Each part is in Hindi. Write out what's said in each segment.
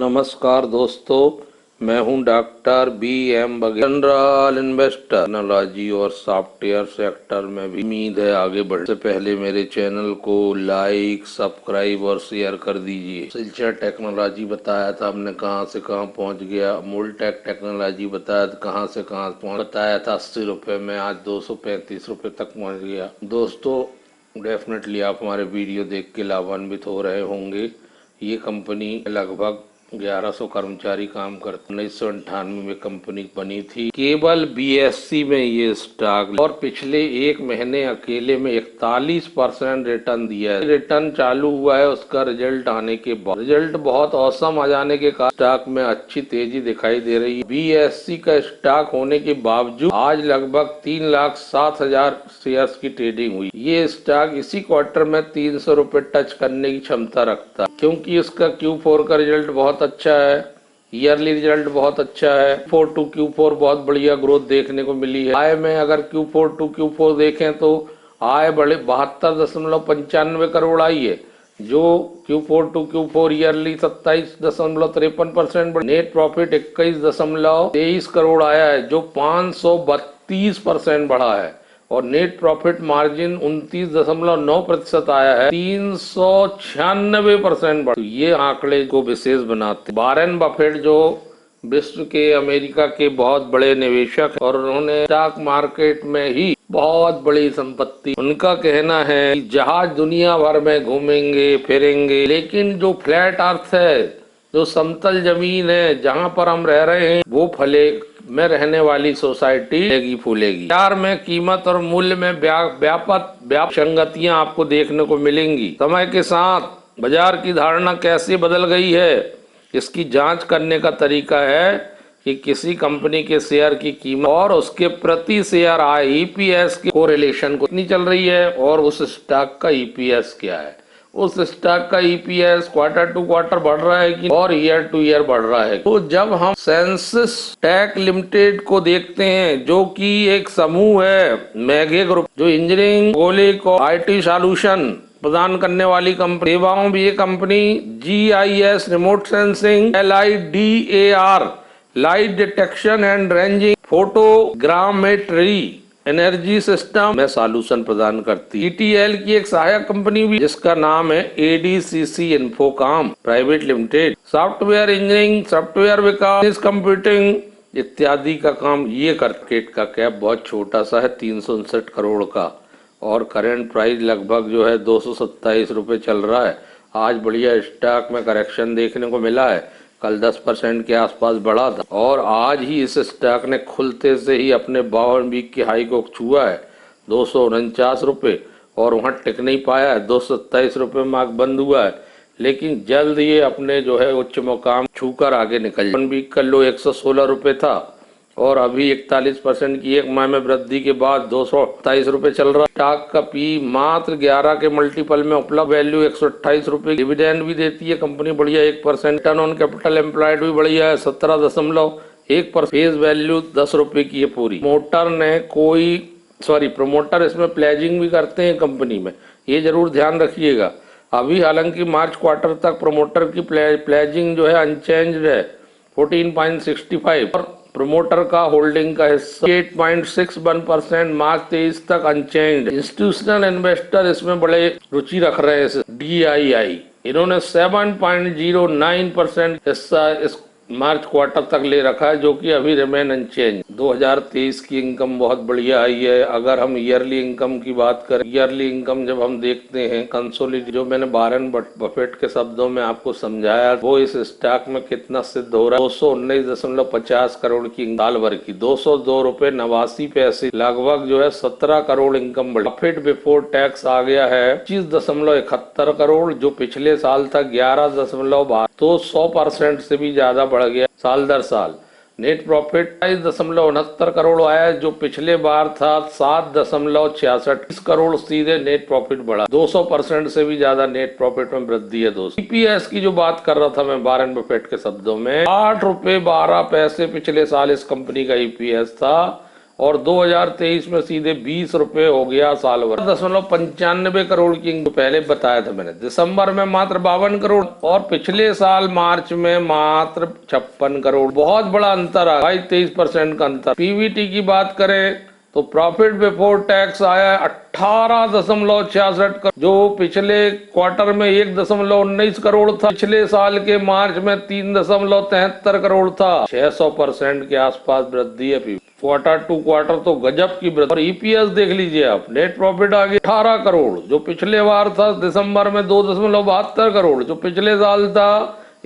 नमस्कार दोस्तों, मैं हूं doctor B M Baghel, general investor technology और सॉफ्टवेयर सेक्टर में भी उम्मीद है आगे बढ़ने से पहले मेरे चैनल को लाइक, सब्सक्राइब और शेयर कर दीजिए। सिलचर टेक्नोलॉजी बताया था हमने कहां से कहां पहुंच गया। अमूलटेक टेक्नोलॉजी बताया था कहां से कहां पहुंच, बताया था 80 रुपये में, आज 235 रुपये तक पहुंच गया। दोस्तों, डेफिनेटली आप हमारे वीडियो देख के लाभान्वित हो रहे होंगे। ये कंपनी लगभग 1100 कर्मचारी काम करते। 1998 में कंपनी बनी थी। केवल बीएससी में ये स्टॉक और पिछले एक महीने अकेले में 41% रिटर्न दिया है। रिटर्न चालू हुआ है उसका रिजल्ट आने के बाद। रिजल्ट बहुत औसम आ जाने के कारण स्टॉक में अच्छी तेजी दिखाई दे रही है। बीएससी का स्टॉक होने के बावजूद आज लगभग 3,07,000 शेयर्स की ट्रेडिंग हुई। ये स्टॉक इसी क्वार्टर में 300 रुपए टच करने की क्षमता रखता है, क्योंकि इसका Q4 का रिजल्ट बहुत अच्छा है, ईयरली रिजल्ट बहुत अच्छा है। Q4 टू Q4 बहुत बढ़िया ग्रोथ देखने को मिली है। आय में अगर Q4 टू Q4 देखें तो आय बढ़े 72.95 करोड़ आई है, जो Q4 टू Q4 ईयरली 27.53% बढ़ी। नेट प्रॉफिट 21.23 करोड़ आया है, जो 532% बढ़ा है और नेट प्रॉफिट मार्जिन 29.9% आया है, 396% बढ़। ये आंकड़े को विशेष बनाते। वॉरेन बफेट जो विश्व के अमेरिका के बहुत बड़े निवेशक हैं और उन्होंने स्टॉक मार्केट में ही बहुत बड़ी संपत्ति, उनका कहना है कि जहाज दुनिया भर में घूमेंगे फिरेंगे, लेकिन जो फ्लैट अर्थ है, जो समतल जमीन है जहां पर हम रह रहे हैं, वो फले में रहने वाली सोसाइटी फूलेगी। बाजार में कीमत और मूल्य में व्यापक संगतियां आपको देखने को मिलेंगी। समय के साथ बाजार की धारणा कैसे बदल गई है, इसकी जांच करने का तरीका है कि किसी कंपनी के शेयर की कीमत और उसके प्रति शेयर आय ईपीएस के कोरिलेशन को कितनी चल रही है और उस स्टॉक का ईपीएस क्या है। उस स्टॉक का ईपीएस क्वार्टर टू क्वार्टर बढ़ रहा है कि और ईयर टू ईयर बढ़ रहा है। तो जब हम सेंसिस टेक लिमिटेड को देखते हैं, जो कि एक समूह है मैगे ग्रुप, जो इंजीनियरिंग, भौगोलिक और आईटी सॉल्यूशन प्रदान करने वाली कंपनी, सेवाओं भी ये company GIS, remote sensing, LIDAR, light detection and ranging, photogrammetry, energy system में सॉल्यूशन प्रदान करती है। ETL की एक सहायक कंपनी भी, जिसका नाम है ADCC Infocom private limited, software engineering, software विकास, कंप्यूटिंग इत्यादि का काम ये मार्केट का कैप बहुत छोटा सा है, 359 करोड़ का, और करंट प्राइस लगभग जो है 227 रुपये चल रहा है। आज बढ़िया स्टॉक में करेक्शन देखने को मिला है, कल 10% के आसपास बढ़ा था और आज ही इस स्टॉक ने खुलते से ही अपने 52 वीक की हाई को छुआ है 249 रुपये, और वहां टिक नहीं पाया है, 227 रुपये मार्क बंद हुआ है, लेकिन जल्द ये अपने जो है उच्च मुकाम छूकर आगे निकल जाए। 1 वीक का लो 116 रुपये था और अभी 41% की एक माह में वृद्धि के बाद 228 रुपये चल रहा है। स्टॉक का पी मात्र 11 के मल्टीपल में उपलब्ध, वैल्यू 128 रुपये। डिविडेंड भी देती है कंपनी बढ़िया 1%। रिटर्न ऑन कैपिटल एम्प्लॉयड भी बढ़िया है 17.1%। फेस वैल्यू 10 रुपये की है पूरी। प्रमोटर इसमें प्लेजिंग भी करते हैं कंपनी में, ये जरूर ध्यान रखिएगा। अभी हालांकि मार्च क्वार्टर तक प्रमोटर की प्लेजिंग जो है अनचेंज्ड है 14.65 और प्रमोटर का होल्डिंग का हिस्सा 8.61%, मार्च 23 तक अनचेंज्ड। इंस्टीट्यूशनल इन्वेस्टर इसमें बड़े रुचि रख रहे हैं। DII इन्होंने 7.09% हिस्सा इस मार्च क्वार्टर तक ले रखा है, जो कि अभी रिमेन अनचेंज। 2023 की इनकम बहुत बढ़िया आई है। अगर हम ईयरली इनकम की बात करें, ईयरली इनकम जब हम देखते हैं कंसोलिडेटेड, जो मैंने वॉरेन बफेट के शब्दों में आपको समझाया, वो इस स्टॉक में कितना सिद्ध हो रहा है। 219.50 करोड़ की साल भर की 202 रुपये 89 पैसे, लगभग जो है 17 करोड़ इनकम बढ़ी। प्रॉफिट बिफोर टैक्स आ गया है 25.71 करोड़, जो पिछले साल था 11.12, तो 100% से भी ज्यादा बढ़ गया साल दर साल। नेट प्रॉफिट 22.69 करोड़ आया, जो पिछले बार था 7.66 करोड़, सीधे नेट प्रॉफिट बढ़ा, 200% से भी ज्यादा नेट प्रॉफिट में वृद्धि है। दोस्तों, ईपीएस की जो बात कर रहा था मैं वॉरेन बफेट के शब्दों में, 8 रुपये 12 पैसे पिछले साल इस कंपनी का ईपीएस था और 2023 में सीधे 20 रुपए हो गया साल भर। 0.95 करोड़ की पहले बताया था मैंने। दिसंबर में मात्र 52 करोड़ और पिछले साल मार्च में मात्र 56 करोड़। बहुत बड़ा अंतर है भाई, 23% का अंतर। पीवीटी की बात करें तो प्रॉफिट बिफोर टैक्स आया 18.66 करोड़, जो पिछले क्वार्टर में 1.19 करोड़ था। पिछले साल के मार्च में 3.73 करोड़ था। 600% के आसपास वृद्धि है। क्वार्टर टू क्वार्टर तो गजब की वृद्धि। और ईपीएस देख लीजिए आप, नेट प्रॉफिट आ गया 18 करोड़, जो पिछले बार था दिसंबर में 2.72 करोड़, जो पिछले साल था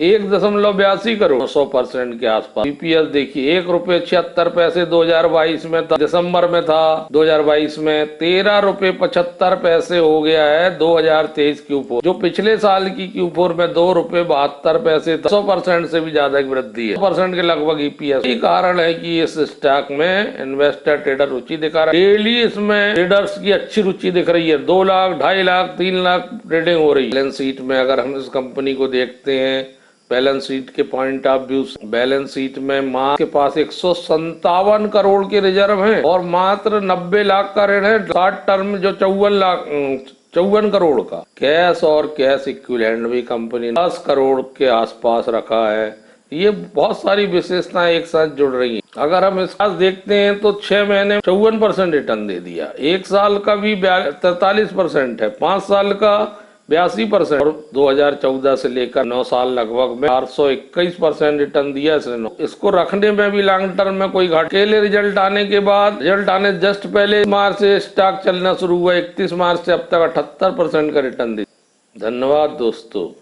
1.82 करोड़। 100% के आसपास। ईपीएस देखिए, ₹1.76 2022 में था, दिसंबर में था 2022 में ₹13.75 हो गया है 2023 Q4, जो पिछले साल की Q4 में ₹2.72 था। 100% से भी ज्यादा की वृद्धि है, 100% के लगभग ईपीएस। यही कारण है कि इस स्टॉक में इन्वेस्टर ट्रेडर रुचि दिखा रहा है। डेली इसमें ट्रेडर्स की अच्छी रुचि दिख रही है। 2 लाख, 2.5 लाख, 3 लाख ट्रेडिंग हो रही है। बैलेंस शीट में अगर हम इस कंपनी को देखते हैं, बैलेंस शीट के point of view, balance sheet में मात्र के पास 157 करोड़ के रिजर्व हैं और मात्र 90 लाख का ऋण है। शॉर्ट टर्म जो 54 करोड़ का कैश और कैश इक्विवेलेंट भी कंपनी 10 करोड़ के आसपास रखा है। ये बहुत सारी विशेषताएं एक साथ जुड़ रही हैं। अगर हम इसका देखते हैं तो 6 महीने 54% रिटर्न दे दिया, 1 साल का भी 43% है, 5 साल का 82% और 2014 से लेकर 9 साल लगभग में 421% रिटर्न दिया इसने। इसको रखने में भी लॉन्ग टर्म में कोई घाटा। अकेले रिजल्ट आने के बाद, रिजल्ट आने जस्ट पहले मार्च से स्टॉक चलना शुरू हुआ, 31 मार्च से अब तक 78% का रिटर्न दिया। धन्यवाद दोस्तों।